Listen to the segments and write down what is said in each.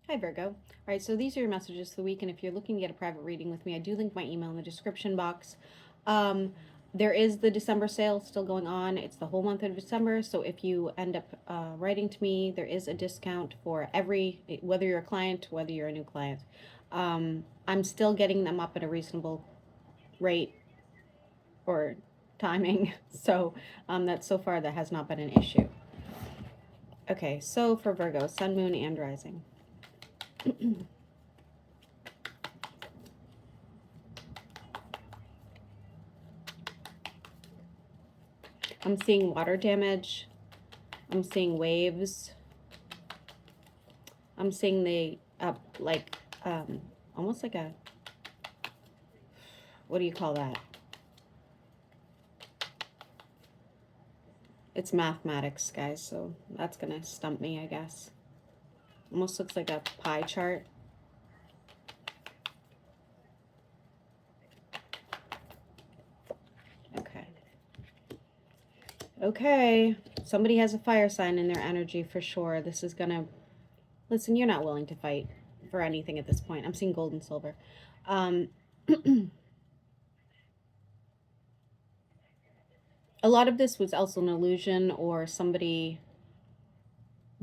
Hi Virgo. All right, so these are your messages for the week, and if you're looking to get a private reading with me, I do link my email in the description box. There is the December sale still going on. It's the whole month of December, so if you end up writing to me, there is a discount for whether you're a client, whether you're a new client. I'm still getting them up at a reasonable rate or timing, so so far that has not been an issue. Okay, so for Virgo, Sun, Moon, and Rising. I'm seeing water damage. I'm seeing waves. I'm seeing almost like a, what do you call that? It's mathematics, guys, so that's gonna stump me, I guess. Almost looks like a pie chart. Okay, somebody has a fire sign in their energy for sure. This is gonna, listen, you're not willing to fight for anything at this point. I'm seeing gold and silver. A lot of this was also an illusion, or somebody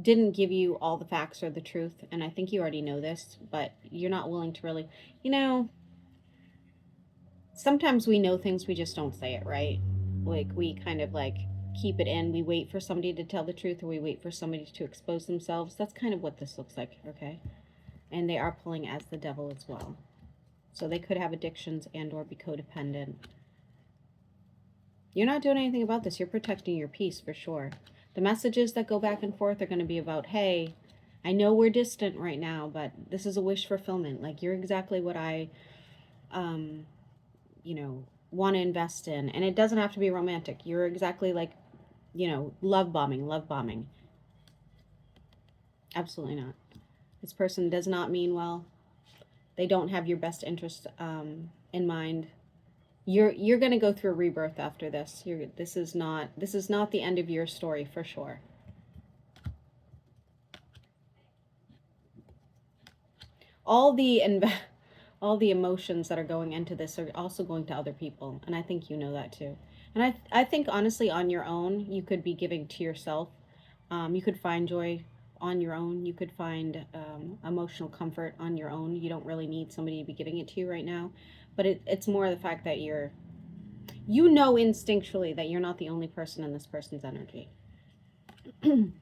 didn't give you all the facts or the truth, and I think you already know this, but you're not willing to really, sometimes we know things, we just don't say it, right? Like, we kind of like keep it in. We wait for somebody to tell the truth, or we wait for somebody to expose themselves. That's kind of what this looks like, okay? And they are pulling as the devil as well. So they could have addictions and or be codependent. You're not doing anything about this. You're protecting your peace for sure. The messages that go back and forth are going to be about, hey, I know we're distant right now, but this is a wish fulfillment. Like, you're exactly what I, want to invest in. And it doesn't have to be romantic. You're exactly like, love bombing, love bombing. Absolutely not. This person does not mean well. They don't have your best interest in mind. You're going to go through a rebirth after this. This is not the end of your story for sure. All the emotions that are going into this are also going to other people, and I think you know that too. And I think honestly, on your own, you could be giving to yourself. You could find joy on your own. You could find emotional comfort on your own. You don't really need somebody to be giving it to you right now. But it's more the fact that you know instinctually that you're not the only person in this person's energy. And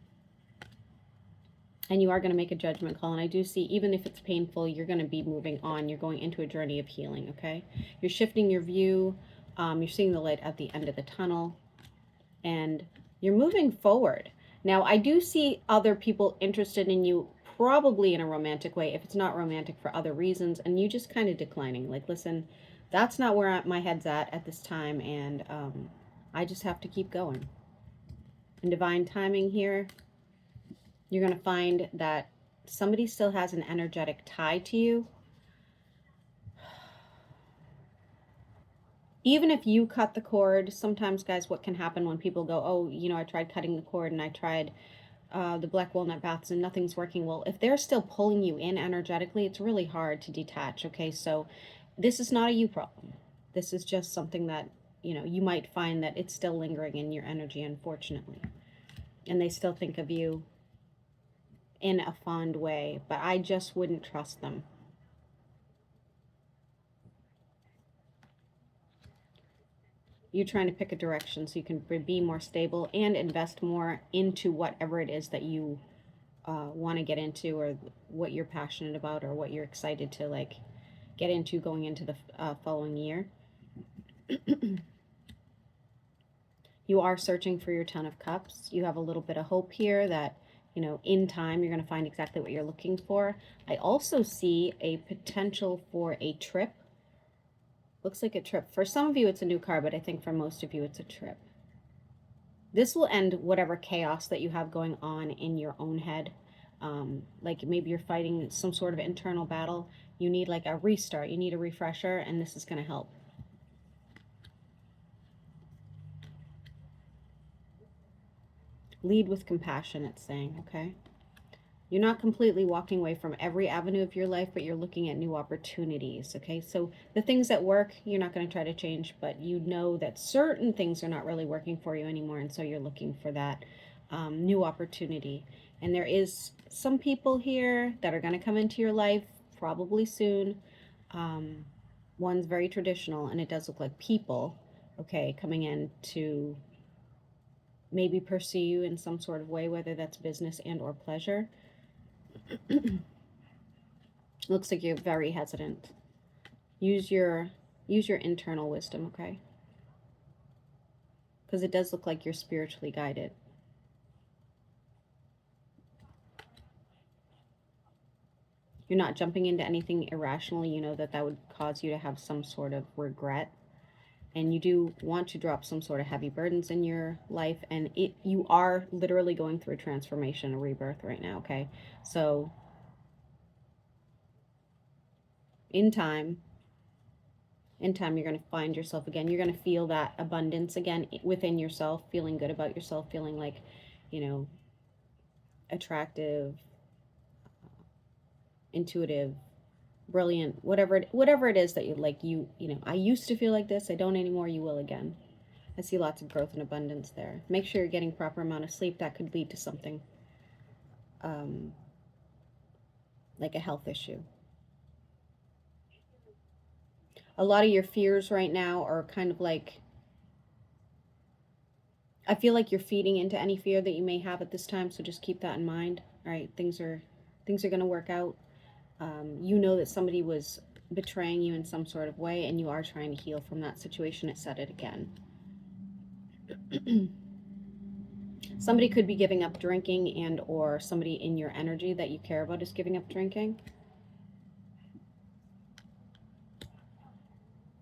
you are going to make a judgment call. And I do see, even if it's painful, you're going to be moving on. You're going into a journey of healing, okay? You're shifting your view. You're seeing the light at the end of the tunnel. And you're moving forward. Now, I do see other people interested in you, probably in a romantic way, if it's not romantic for other reasons, and you just kind of declining. Like, listen, that's not where my head's at this time, and I just have to keep going. In divine timing here, you're going to find that somebody still has an energetic tie to you. Even if you cut the cord, sometimes, guys, what can happen when people go, oh, I tried cutting the cord and I tried the black walnut baths and nothing's working. Well, if they're still pulling you in energetically, it's really hard to detach, okay? So this is not a you problem. This is just something that, you might find that it's still lingering in your energy, unfortunately. And they still think of you in a fond way, but I just wouldn't trust them. You're trying to pick a direction so you can be more stable and invest more into whatever it is that you want to get into, or what you're passionate about, or what you're excited to like get into going into the following year. You are searching for your 10 of Cups. You have a little bit of hope here that, in time, you're going to find exactly what you're looking for. I also see a potential for a trip. Looks like a trip. For some of you, it's a new car, but I think for most of you, it's a trip. This will end whatever chaos that you have going on in your own head. Like maybe you're fighting some sort of internal battle. You need like a restart. You need a refresher, and this is going to help. Lead with compassion, it's saying, okay? You're not completely walking away from every avenue of your life, but you're looking at new opportunities, okay? So the things that work, you're not going to try to change, but you know that certain things are not really working for you anymore, and so you're looking for that new opportunity. And there is some people here that are going to come into your life probably soon. One's very traditional, and it does look like people, okay, coming in to maybe pursue you in some sort of way, whether that's business and or pleasure. Looks like you're very hesitant. Use your internal wisdom, okay? Because it does look like you're spiritually guided. You're not jumping into anything irrationally. You know that that would cause you to have some sort of regret. And you do want to drop some sort of heavy burdens in your life. And you are literally going through a transformation, a rebirth right now, okay? So in time, you're going to find yourself again. You're going to feel that abundance again within yourself, feeling good about yourself, feeling like, you know, attractive, intuitive, brilliant, whatever it is that you like. You know, I used to feel like this, I don't anymore. You will again. I see lots of growth and abundance there. Make sure you're getting proper amount of sleep. That could lead to something like a health issue. A lot of your fears right now are kind of like, I feel like you're feeding into any fear that you may have at this time, so just keep that in mind. All right, things are going to work out. You know that somebody was betraying you in some sort of way, and you are trying to heal from that situation. It said it again. Somebody could be giving up drinking, and or somebody in your energy that you care about is giving up drinking.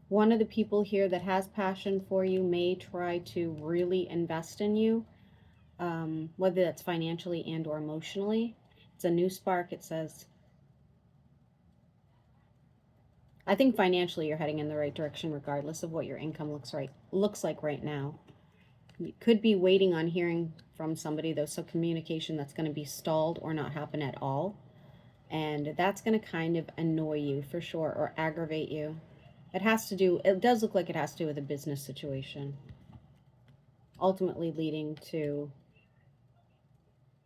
One of the people here that has passion for you may try to really invest in you, whether that's financially and or emotionally. It's a new spark, it says. I think financially you're heading in the right direction regardless of what your income looks like right now. You could be waiting on hearing from somebody, though, so communication that's going to be stalled or not happen at all. And that's going to kind of annoy you for sure, or aggravate you. It does look like it has to do with a business situation, ultimately leading to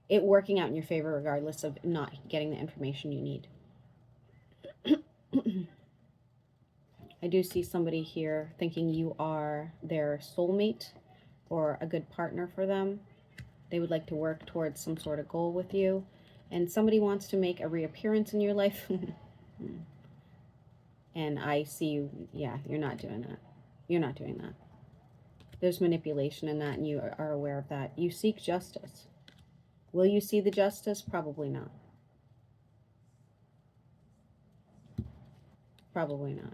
it working out in your favor regardless of not getting the information you need. I do see somebody here thinking you are their soulmate or a good partner for them. They would like to work towards some sort of goal with you. And somebody wants to make a reappearance in your life. And I see you, yeah, you're not doing that. You're not doing that. There's manipulation in that, and you are aware of that. You seek justice. Will you see the justice? Probably not. Probably not.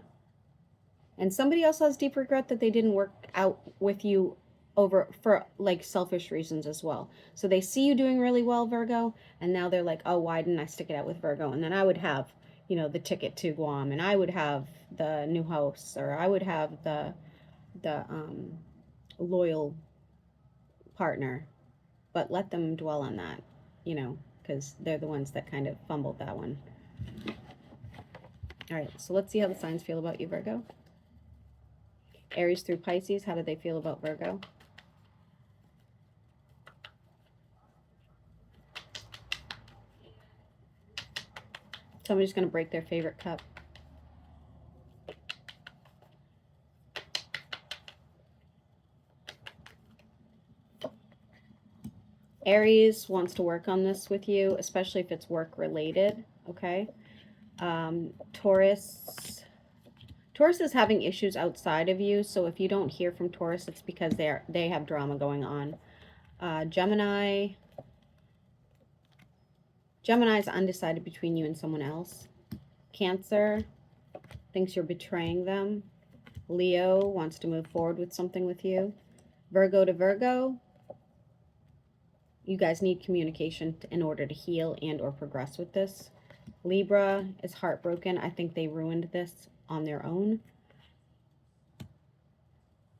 And somebody else has deep regret that they didn't work out with you for like selfish reasons as well. So they see you doing really well, Virgo, and now they're like, oh, why didn't I stick it out with Virgo? And then I would have, you know, the ticket to Guam, and I would have the new house, or I would have the loyal partner. But let them dwell on that, you know, because they're the ones that kind of fumbled that one. All right, so let's see how the signs feel about you, Virgo. Aries through Pisces, how do they feel about Virgo? Somebody's going to break their favorite cup. Aries wants to work on this with you, especially if it's work related, okay? Taurus is having issues outside of you, so if you don't hear from Taurus, it's because they have drama going on. Gemini's undecided between you and someone else. Cancer thinks you're betraying them. Leo wants to move forward with something with you. Virgo to Virgo, you guys need communication in order to heal and or progress with this. Libra is heartbroken. I think they ruined this on their own.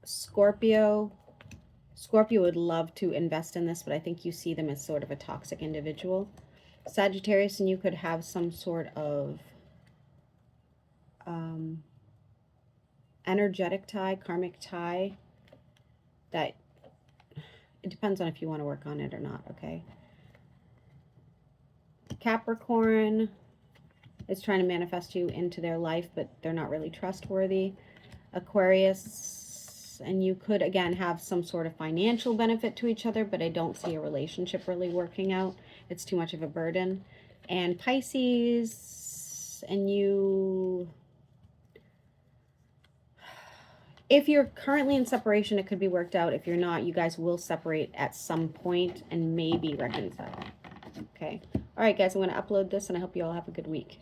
Scorpio would love to invest in this, but I think you see them as sort of a toxic individual. Sagittarius and you could have some sort of energetic tie, karmic tie, that it depends on if you want to work on it or not, okay? Capricorn is trying to manifest you into their life, but they're not really trustworthy. Aquarius and you could, again, have some sort of financial benefit to each other, but I don't see a relationship really working out. It's too much of a burden. And Pisces and you, if you're currently in separation, it could be worked out. If you're not, you guys will separate at some point and maybe reconcile. Okay. All right, guys, I'm going to upload this, and I hope you all have a good week.